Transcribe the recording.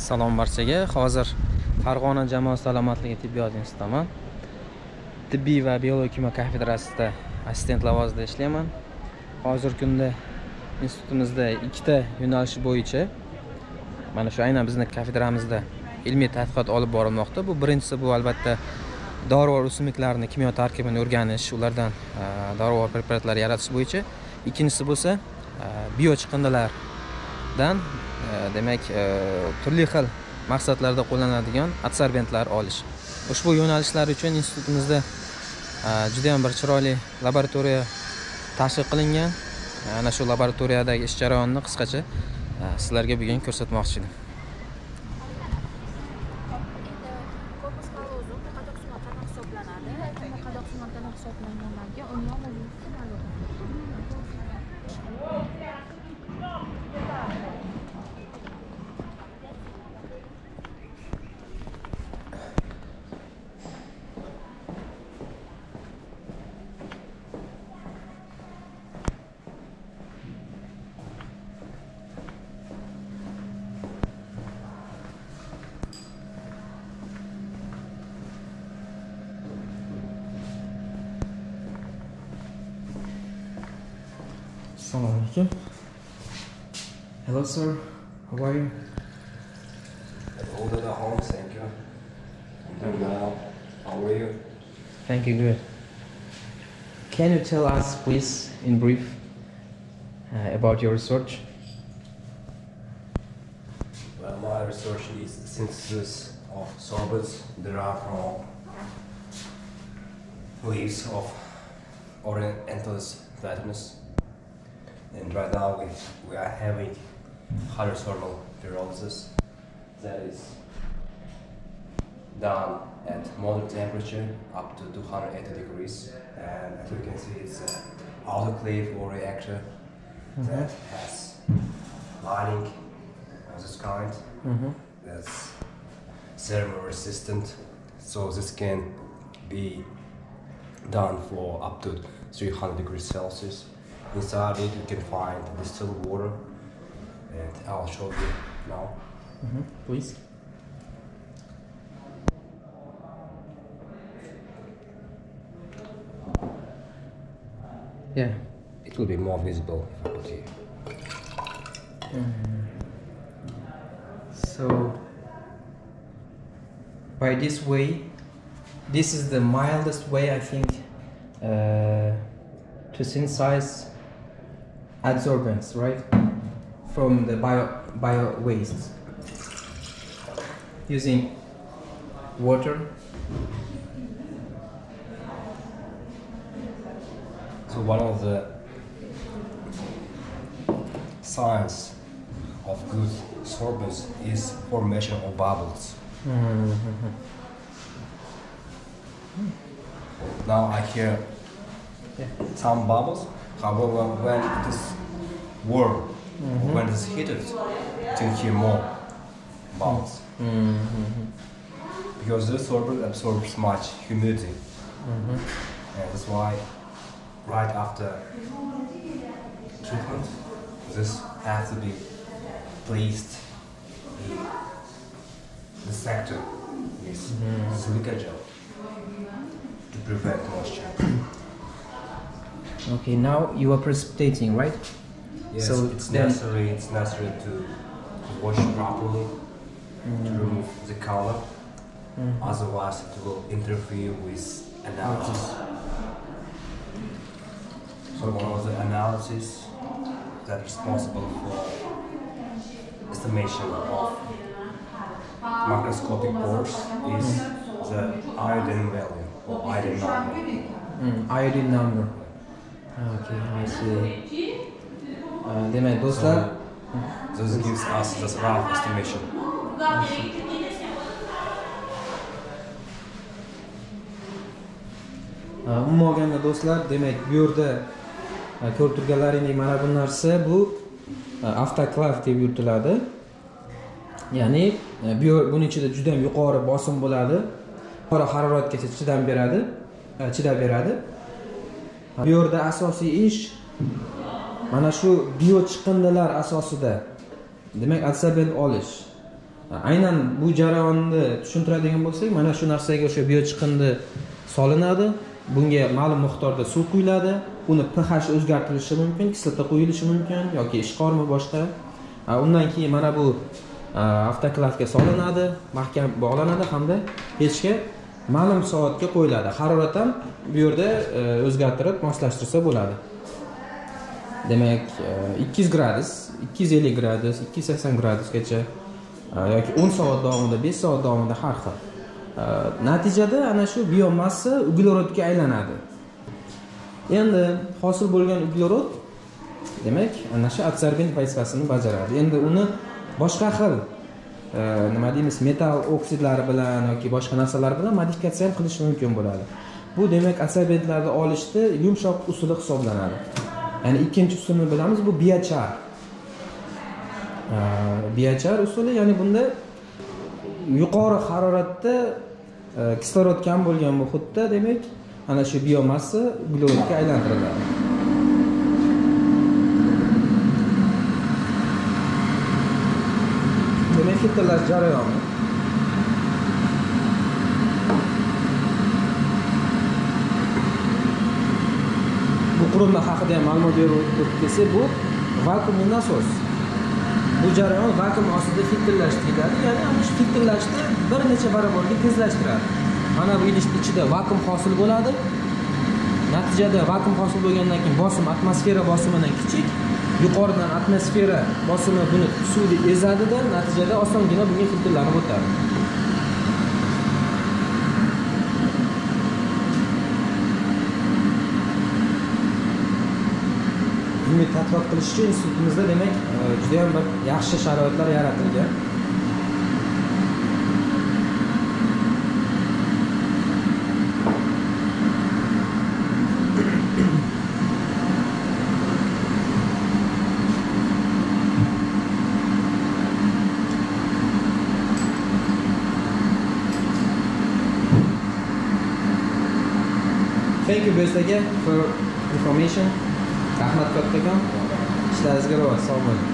Salom barchaga. Hozir Farg'ona jamoat salomatligi tibbiyot institutidaman. Tibbiy va biologika kafedrasida assistent lavozimida ishlayman. Hozirgi kunda institutimizda ikkita yo'nalish bo'yicha mana shu aynan bizning kafedramizda ilmiy tadqiqot olib borilmoqda. Bu birinchisi bu albatta dorivor o'simliklarning kimyo tarkibini o'rganish, ulardan dorivor preparatlar yaratish bo'yicha. Ikkinchisi bo'lsa biochiqindilardan demak turli xil maqsadlarda qo'llanadigan adsorbentlar olish. Ushbu yo'nalishlar uchun institutimizda juda ham bir chiroyli laboratoriya tashkil qilingan. Ana shu laboratoriyadagi ish jarayonini qisqacha sizlarga bugun ko'rsatmoqchi edim. Assalamu alaikum. Hello sir, how are you? All at home, thank you. And now, how are you? Thank you, good. Can you tell us please in brief about your research? Well, my research is the synthesis of sorbents derived from leaves of Orientalus platanus. And right now we are having hydrosorbal pyrolysis that is done at moderate temperature up to 280 degrees. And as you can see, it's an autoclave or reactor that has lining of this kind that's thermal resistant. So this can be done for up to 300 degrees Celsius. Inside it you can find distilled water, and I'll show you now. Please. Yeah. It will be more visible if I put here. So by this way, this is the mildest way I think to synthesize adsorbents, right, from the bio waste using water. So one of the signs of good sorbents is formation of bubbles. Now I hear some bubbles. However, when it is warm, when it is heated, you can hear more bubbles. Because this sorbent absorbs much humidity. And that's why right after treatment, this has to be placed in the sector with silica gel to prevent moisture. Okay, now you are precipitating, right? Yes, so it's necessary to wash properly to remove the color. Otherwise, it will interfere with analysis. So one of the analyses that is responsible for estimation of microscopic pores is the iodine value or iodine number. Iodine number. Okay, I see. Demek dostlar, This gives us this rough estimation. Umuman olganda do'stlar, demak bu yerda ko'rib turganlaringizdek mana bu narsa bu avtoklav deb yuritiladi. Ya'ni buning ichida juda ham yuqori bosim bo'ladi. Yuqori haroratgacha chidab beradi. Bu yerda asosiy ish mana shu biochiqindilar asosida demak adsorbent olish. Aynan bu jarayonni tushuntiradigan bo'lsak, mana shu narsaga o'sha biochiqindi solinadi. Bunga ma'lum miqdorda suv quyiladi. Uni pH o'zgartirilishi mumkin, kislota quyilishi mumkin yoki ishqormi boshqa. Undan keyin mana bu avtoklavga solinadi, mahkam bog'lanadi hamda pechga ma'lum soatga qo'yiladi. Harorat ham bu yerda o'zgartirib moslashtirsa bo'ladi. Demak, 200 gradus, 250 gradus, 280 gradusgacha yoki 10 soat davomida, 5 soat davomida har xil. Natijada ana shu biomassa uglerodga aylanadi. Endi hosil bo'lgan uglerod demak, ana shu adsorbent vazifasini bajaradi. Endi uni boshqa xil nima deymiz, metal oksidlari bilan yoki boshqa narsalar bilan modifikatsiya ham qilish mumkin bo'ladi. Bu demak adsorbentlarni olishda yumshoq usuli hisoblanadi. Ya'ni ikkinchi usulni bilamiz, bu biochar. Biochar usuli, ya'ni bunda yuqori haroratda kislorod kam bo'lgan muhitda demak ana shu biomassa uglerodga aylantiriladi. Demak, filtrlash jarayoni. Bu qurilma haqida ham ma'lumot berib kelsak, bu vakuumli nasos. Bu jarayon vakuum ostida filtrlash deyiladi. Ya'ni ana shu filtrlashni bir necha barobarga tezlashtiradi. Mana bu idishning ichida vakuum hosil bo'ladi. Natijada vakuum hosil bo'lgandan keyin bosim atmosfera bosimidan kichik, yuqoridan atmosfera bosimi buni suvni ezadi-da, natijada osongina bunga filtrlanib o'tadi. Buni tadqiqot qilish uchun institutimizda demak juda ham bir yaxshi sharoitlar yaratilgan. Thank you Bezdaga for information. Rahmat kattakon. Ishlaringizga sog' bo'ling.